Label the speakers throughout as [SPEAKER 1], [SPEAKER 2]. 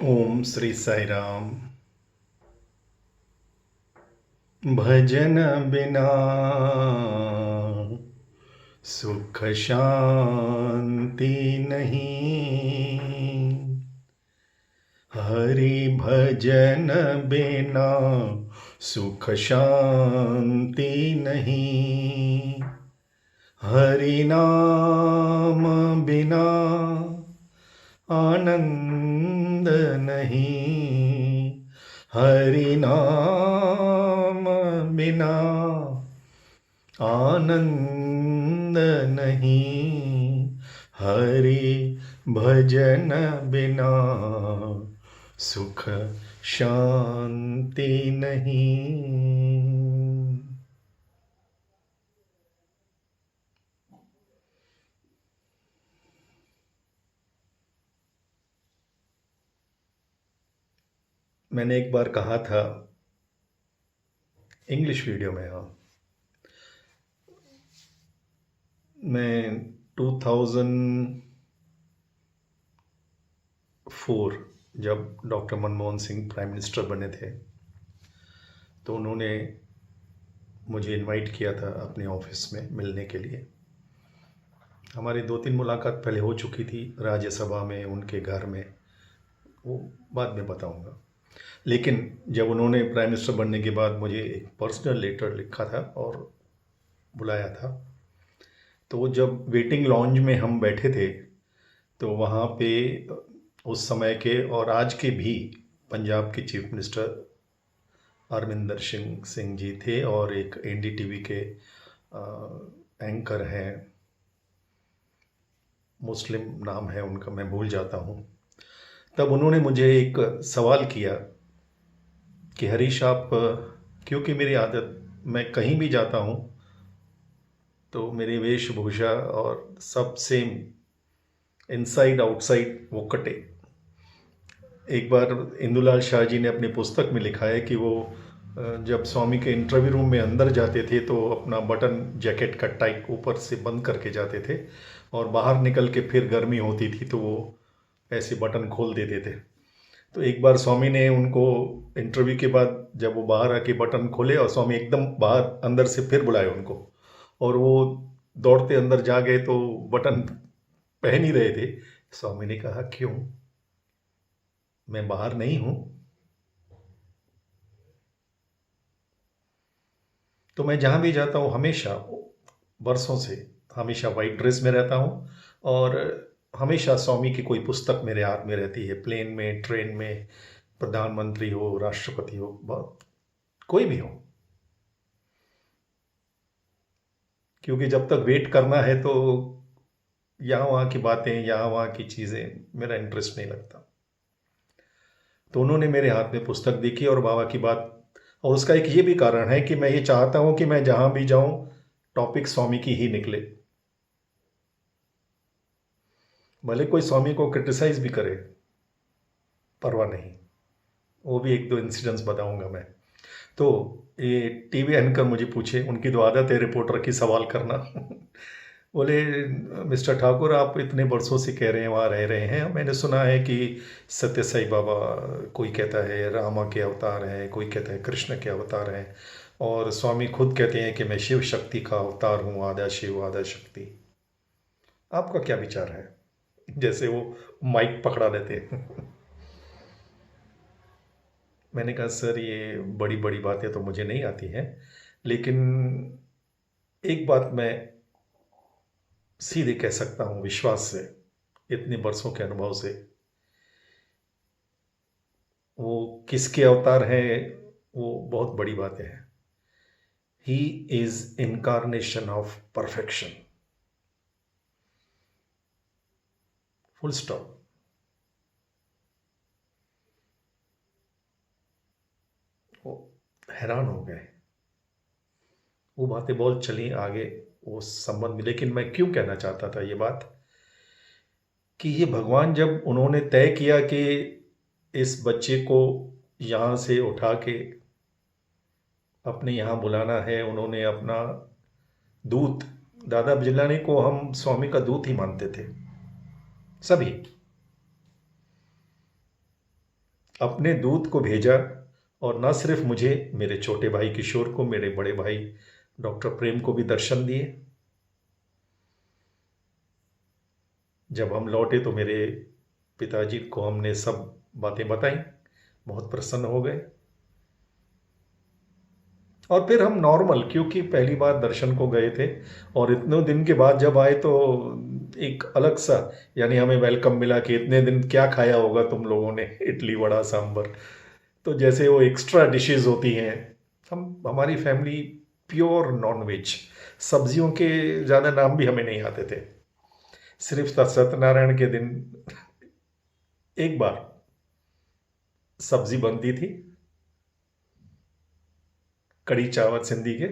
[SPEAKER 1] ओम श्री साई राम। भजन बिना सुख शांति नहीं। हरि भजन बिना सुख शांति नहीं। हरि नाम बिना आनंद नहीं। हरि नाम बिना आनंद नहीं। हरि भजन बिना सुख शांति नहीं। मैंने एक बार कहा था इंग्लिश वीडियो में, हाँ, मैं 2004 जब doctor Manmohan Singh prime minister बने थे तो उन्होंने मुझे इनवाइट किया था अपने ऑफिस में मिलने के लिए। हमारी 2-3 मुलाकात पहले हो चुकी थी राज्यसभा में, उनके घर में, वो बाद में बताऊंगा। लेकिन जब उन्होंने प्राइम मिनिस्टर बनने के बाद मुझे एक पर्सनल लेटर लिखा था और बुलाया था, तो जब वेटिंग लॉन्ज में हम बैठे थे तो वहाँ पे उस समय के और आज के भी पंजाब के चीफ मिनिस्टर अरविंदर सिंह जी थे और एक एनडीटीवी के एंकर हैं, मुस्लिम नाम है उनका, मैं भूल जाता हूँ। तब उन्होंने मुझे एक सवाल किया कि हरीश आप, क्योंकि मेरी आदत, मैं कहीं भी जाता हूँ तो मेरी वेशभूषा और सब सेम, इनसाइड आउटसाइड वो कटे। एक बार इंदुलाल शाह जी ने अपनी पुस्तक में लिखा है कि वो जब स्वामी के इंटरव्यू रूम में अंदर जाते थे तो अपना बटन जैकेट का टाइट ऊपर से बंद करके जाते थे और बाहर निकल के फिर गर्मी होती थी तो वो ऐसे बटन खोल देते थे। तो एक बार स्वामी ने उनको इंटरव्यू के बाद जब वो बाहर आके बटन खोले और स्वामी एकदम बाहर अंदर से फिर बुलाए उनको और वो दौड़ते अंदर जा गए तो बटन पहन ही रहे थे। स्वामी ने कहा क्यों, मैं बाहर नहीं हूं? तो मैं जहाँ भी जाता हूँ हमेशा, बरसों से हमेशा वाइट ड्रेस में रहता हूँ और हमेशा स्वामी की कोई पुस्तक मेरे हाथ में रहती है, प्लेन में, ट्रेन में, प्रधानमंत्री हो, राष्ट्रपति हो, कोई भी हो। क्योंकि जब तक वेट करना है तो यहाँ वहाँ की बातें, यहाँ वहाँ की चीज़ें मेरा इंटरेस्ट नहीं लगता। तो उन्होंने मेरे हाथ में पुस्तक देखी और बाबा की बात, और उसका एक ये भी कारण है कि मैं ये चाहता हूँ कि मैं जहाँ भी जाऊँ टॉपिक स्वामी की ही निकले, भले कोई स्वामी को क्रिटिसाइज भी करे, परवाह नहीं। वो भी एक दो इंसिडेंट्स बताऊंगा मैं। तो ये टीवी एंकर मुझे पूछे, उनकी तो आदत है रिपोर्टर की सवाल करना बोले मिस्टर ठाकुर आप इतने बरसों से कह रहे हैं वहाँ रह रहे हैं, मैंने सुना है कि सत्य साई बाबा, कोई कहता है रामा के अवतार हैं, कोई कहता है कृष्ण के अवतार हैं, और स्वामी खुद कहते हैं कि मैं शिव शक्ति का अवतार हूँ, आधा शिव आधा शक्ति। आपका क्या विचार है? जैसे वो माइक पकड़ा लेते हैं मैंने कहा सर ये बड़ी बड़ी बातें तो मुझे नहीं आती हैं, लेकिन एक बात मैं सीधे कह सकता हूँ विश्वास से, इतने बरसों के अनुभव से, वो किसके अवतार हैं वो बहुत बड़ी बात है। He is incarnation of perfection, full stop. वो हैरान हो गए, वो बातें बहुत चली आगे वो संबंध में, लेकिन मैं क्यों कहना चाहता था ये बात कि ये भगवान जब उन्होंने तय किया कि इस बच्चे को यहाँ से उठा के अपने यहाँ बुलाना है, उन्होंने अपना दूत, दादा बिजलानी को हम स्वामी का दूत ही मानते थे सभी। अपने दूत को भेजा और न सिर्फ मुझे, मेरे छोटे भाई किशोर को, मेरे बड़े भाई डॉक्टर प्रेम को भी दर्शन दिए। जब हम लौटे तो मेरे पिताजी को हमने सब बातें बताई, बहुत प्रसन्न हो गए। और फिर हम नॉर्मल, क्योंकि पहली बार दर्शन को गए थे और इतने दिन के बाद जब आए तो एक अलग सा, यानी हमें वेलकम मिला कि इतने दिन क्या खाया होगा तुम लोगों ने, इडली वड़ा सांभर। तो जैसे वो एक्स्ट्रा डिशेस होती हैं। हमारी फैमिली प्योर नॉन वेज, सब्जियों के ज़्यादा नाम भी हमें नहीं आते थे। सिर्फ सत्यनारायण के दिन एक बार सब्जी बनती थी, कड़ी चावल सिंधी के।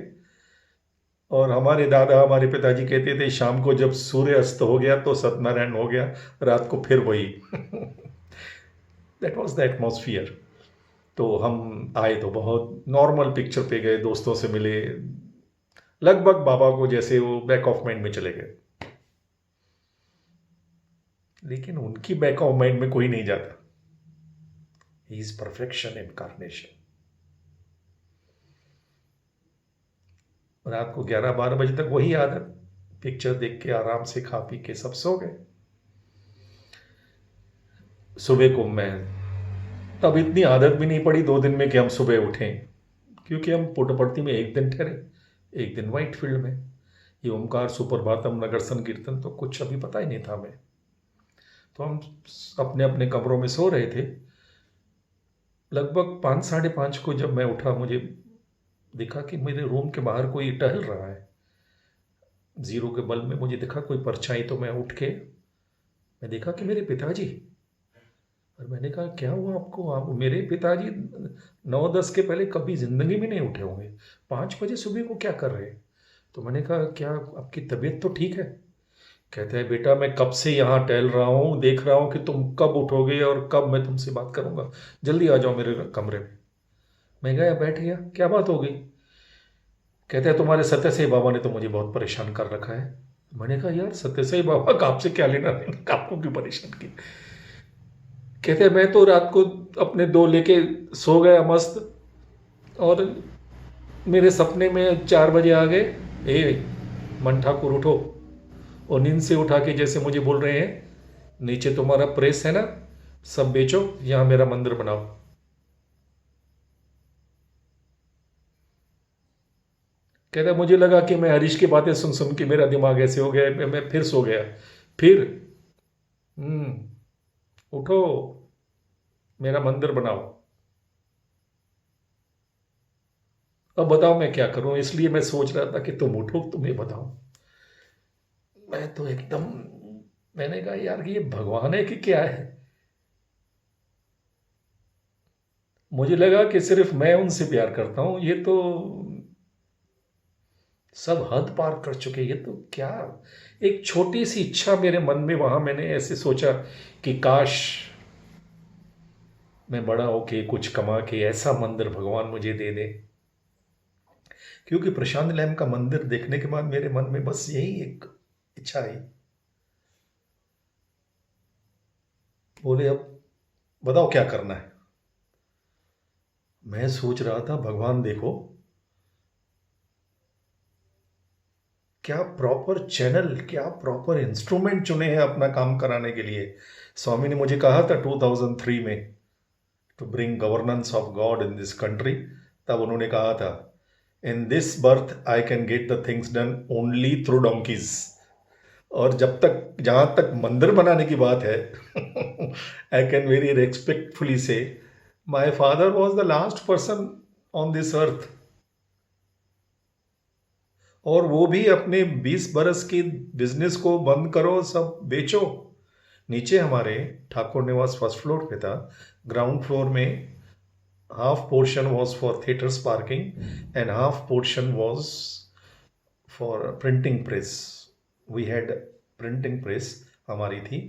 [SPEAKER 1] और हमारे दादा, हमारे पिताजी कहते थे शाम को जब सूर्य अस्त हो गया तो सत्यनारायण हो गया, रात को फिर वही। That was the atmosphere. तो हम आए तो बहुत नॉर्मल, पिक्चर पे गए, दोस्तों से मिले, लगभग बाबा को जैसे वो बैक ऑफ माइंड में चले गए। लेकिन उनकी बैक ऑफ माइंड में कोई नहीं जाता। He is perfection incarnation. रात को 11-12 बजे तक वही आदत, पिक्चर देख के आराम से खा पी के सब सो गए। सुबह को मैं, तब इतनी आदत भी नहीं पड़ी 2 दिन में कि हम सुबह उठें, क्योंकि हम पुट्टपर्ती में एक दिन ठहरे, एक दिन व्हाइट फील्ड में। ये ओमकार, सुप्रभातम, नगर संकीर्तन तो कुछ अभी पता ही नहीं था हमें। तो हम अपने अपने कमरों में सो रहे थे। लगभग 5-5:30 को जब मैं उठा, मुझे दिखा कि मेरे रूम के बाहर कोई टहल रहा है। जीरो के बल्ब में मुझे दिखा कोई परछाई। तो मैं उठ के मैं देखा कि मेरे पिताजी। और मैंने कहा क्या हुआ आपको? आप, मेरे पिताजी 9-10 के पहले कभी ज़िंदगी में नहीं उठे होंगे, 5 बजे सुबह को क्या कर रहे हैं? तो मैंने कहा क्या आपकी तबीयत तो ठीक है? कहते हैं बेटा मैं कब से यहाँ टहल रहा हूँ, देख रहा हूँ कि तुम कब उठोगे और कब मैं तुमसे बात करूँगा, जल्दी आ जाओ मेरे कमरे में। मैं गया, बैठ गया, क्या बात हो गई? कहते हैं तुम्हारे सत्य साई बाबा ने तो मुझे बहुत परेशान कर रखा है। मैंने कहा यार सत्य साई बाबा का आपसे क्या लेना देना, आपको क्यों परेशान किया? कहते हैं मैं तो रात को अपने 2 लेके सो गया मस्त, और मेरे सपने में 4 बजे आ गए, ए मन ठाकुर उठो। और नींद से उठा के जैसे मुझे बोल रहे हैं नीचे तुम्हारा प्रेस है ना, सब बेचो, यहाँ मेरा मंदिर बनाओ। कहता है मुझे लगा कि मैं हरीश की बातें सुन सुन के मेरा दिमाग ऐसे हो गया, मैं फिर सो गया। फिर उठो, मेरा मंदिर बनाओ। अब बताओ मैं क्या करूं, इसलिए मैं सोच रहा था कि तुम उठो, तुम्हें बताओ। मैं तो एकदम, मैंने कहा यार ये भगवान है कि क्या है? मुझे लगा कि सिर्फ मैं उनसे प्यार करता हूं, ये तो सब हद पार कर चुके। ये तो क्या, एक छोटी सी इच्छा मेरे मन में, वहां मैंने ऐसे सोचा कि काश मैं बड़ा होके कुछ कमा के ऐसा मंदिर भगवान मुझे दे दे। क्योंकि प्रशांत लैम का मंदिर देखने के बाद मेरे मन में बस यही एक इच्छा आई। बोले अब बताओ क्या करना है? मैं सोच रहा था भगवान देखो, क्या प्रॉपर चैनल, क्या प्रॉपर इंस्ट्रूमेंट चुने हैं अपना काम कराने के लिए। स्वामी ने मुझे कहा था 2003 में to bring governance of God in this country. तब उन्होंने कहा था in this birth I can get the things done only through donkeys. और जब तक, जहां तक मंदिर बनाने की बात है, आई कैन वेरी रेस्पेक्टफुली से my father was the last person on this earth. और वो भी अपने 20 बरस की बिजनेस को बंद करो, सब बेचो। नीचे हमारे ठाकुर निवास फर्स्ट फ्लोर पे था, ग्राउंड फ्लोर में half portion was for theatres parking and half portion was for printing press. We had printing press हमारी थी,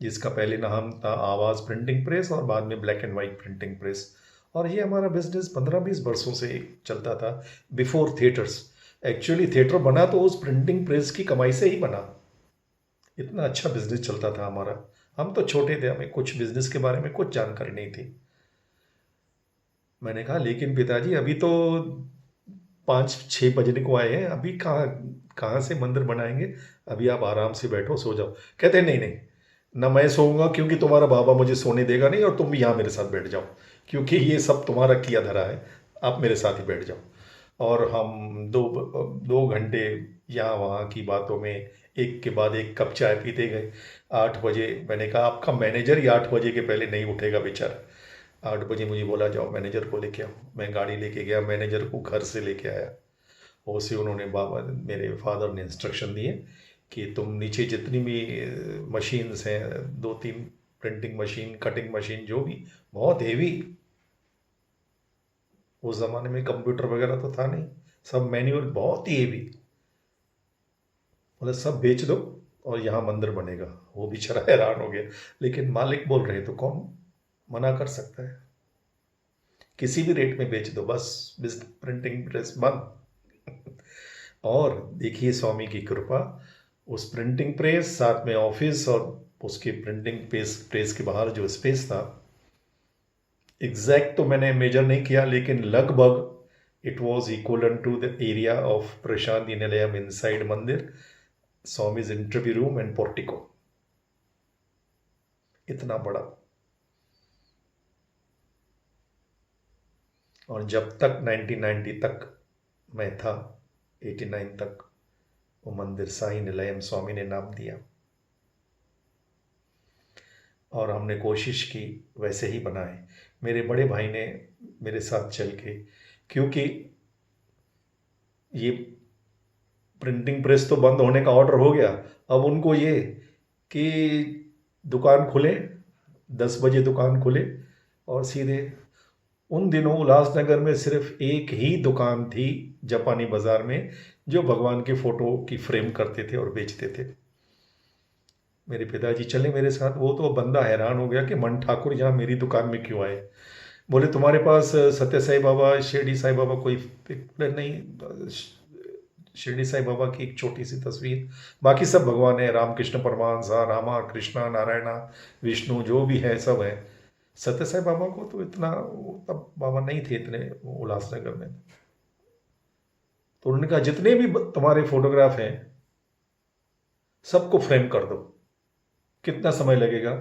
[SPEAKER 1] जिसका पहले नाम था आवाज़ प्रिंटिंग प्रेस और बाद में black and white printing press. और ये हमारा बिजनेस 15-20 वर्षों से चलता था, बिफोर थिएटर्स। एक्चुअली थिएटर बना तो उस प्रिंटिंग प्रेस की कमाई से ही बना। इतना अच्छा बिजनेस चलता था हमारा। हम तो छोटे थे, हमें कुछ बिजनेस के बारे में कुछ जानकारी नहीं थी। मैंने कहा लेकिन पिताजी अभी तो 5-6 बजने को आए हैं, अभी कहाँ कहाँ से मंदिर बनाएंगे, अभी आप आराम से बैठो सो जाओ। कहते नहीं नहीं, ना मैं सोऊंगा क्योंकि तुम्हारा बाबा मुझे सोने देगा नहीं, और तुम भी यहाँ मेरे साथ बैठ जाओ क्योंकि ये सब तुम्हारा किया धरा है, आप मेरे साथ ही बैठ जाओ। और हम 2 घंटे यहाँ वहाँ की बातों में एक के बाद एक कप चाय पीते गए। 8 बजे मैंने कहा आपका मैनेजर ही 8 बजे के पहले नहीं उठेगा बेचारा। 8 बजे मुझे बोला जाओ मैनेजर को लेके आओ। मैं गाड़ी लेके गया, मैनेजर को घर से लेके आया। उसे उन्होंने बाबा मेरे फादर ने इंस्ट्रक्शन दिए कि तुम नीचे जितनी भी मशीन्स हैं, 2-3 प्रिंटिंग मशीन, कटिंग मशीन, जो भी बहुत हेवी, उस ज़माने में कंप्यूटर वगैरह तो था नहीं, सब मैन्युअल, बहुत ही हेवी, बोले सब बेच दो और यहाँ मंदिर बनेगा। वो बेचारा हैरान हो गया, लेकिन मालिक बोल रहे तो कौन मना कर सकता है। किसी भी रेट में बेच दो, बस प्रिंटिंग प्रेस बंद। और देखिए स्वामी की कृपा, उस प्रिंटिंग प्रेस, साथ में ऑफिस, और उसके प्रिंटिंग प्रेस के बाहर जो स्पेस था, एग्जैक्ट तो मैंने मेजर नहीं किया, लेकिन लगभग it was equal to the area of Prasanthi Nilayam inside mandir, Swami's interview room and portico, इतना बड़ा। और जब तक 1990 तक मैं था, 89 तक, वो मंदिर साई निलयम स्वामी ने नाम दिया, और हमने कोशिश की वैसे ही बनाए। मेरे बड़े भाई ने मेरे साथ चल के, क्योंकि ये प्रिंटिंग प्रेस तो बंद होने का ऑर्डर हो गया, अब उनको ये कि दुकान खुले, 10 बजे दुकान खुले, और सीधे उन दिनों उल्लासनगर में सिर्फ एक ही दुकान थी जापानी बाजार में, जो भगवान के फोटो की फ्रेम करते थे और बेचते थे। मेरे पिताजी चले मेरे साथ, वो तो बंदा हैरान हो गया कि मन ठाकुर यहाँ मेरी दुकान में क्यों आए। बोले तुम्हारे पास सत्य साई बाबा, शिरडी साई बाबा कोई पिक्चर नहीं? शिरडी साई बाबा की एक छोटी सी तस्वीर, बाकी सब भगवान है, रामकृष्ण परमहंस, रामा, कृष्णा, नारायणा, विष्णु, जो भी है सब है। सत्य साई बाबा को तो इतना, तब बाबा नहीं थे इतने उल्लासनगर में। तो उन्होंने कहा जितने भी तुम्हारे फोटोग्राफ हैं सबको फ्रेम कर दो, कितना समय लगेगा?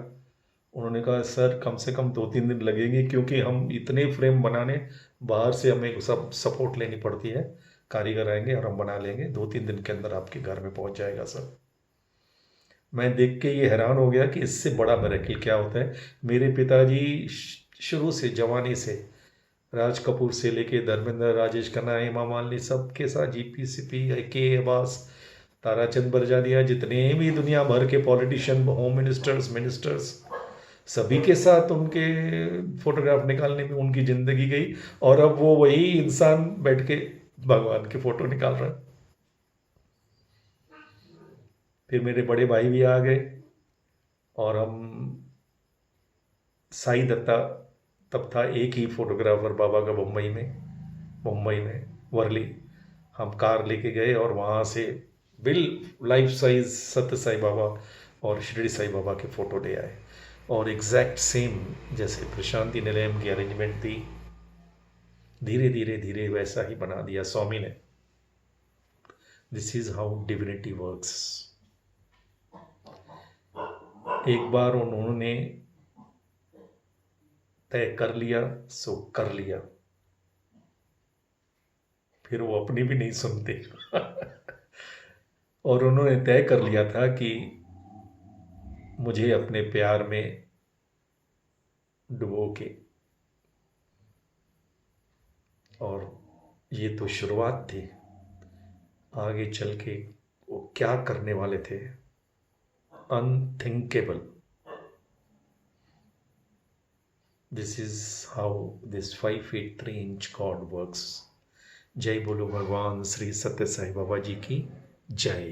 [SPEAKER 1] उन्होंने कहा सर कम से कम 2-3 दिन लगेंगे, क्योंकि हम इतने फ्रेम बनाने, बाहर से हमें सब सपोर्ट लेनी पड़ती है, कारीगर आएंगे और हम बना लेंगे, 2-3 दिन के अंदर आपके घर में पहुंच जाएगा सर। मैं देख के ये हैरान हो गया कि इससे बड़ा मिरेकल क्या होता है। मेरे पिताजी शुरू से, जवानी से, राज कपूर से लेके धर्मेंद्र, राजेश खन्ना, हेमा मालिनी, सबके साथ, जीपी सीपी, के अब्बास, ताराचंद बरजादिया, जितने भी दुनिया भर के पॉलिटिशियन, होम मिनिस्टर्स, सभी के साथ उनके फोटोग्राफ निकालने में उनकी ज़िंदगी गई, और अब वो वही इंसान बैठ के भगवान के फोटो निकाल रहा है। फिर मेरे बड़े भाई भी आ गए, और हम, साई दत्ता तब था एक ही फोटोग्राफर बाबा का मुंबई में वर्ली। हम कार लेके गए और वहाँ से बिल लाइफ साइज सत्य साई बाबा और शिरडी साई बाबा के फ़ोटो ले आए, और एग्जैक्ट सेम जैसे प्रशांति निलयम की अरेंजमेंट थी, धीरे धीरे धीरे वैसा ही बना दिया स्वामी ने। This is how divinity works. एक बार उन्होंने तय कर लिया सो कर लिया, फिर वो अपनी भी नहीं सुनते। और उन्होंने तय कर लिया था कि मुझे अपने प्यार में डुबो के, और ये तो शुरुआत थी, आगे चल के वो क्या करने वाले थे, unthinkable. This is how this 5 feet 3 inch God works. जय बोलो भगवान श्री सत्य साई बाबा जी की जय।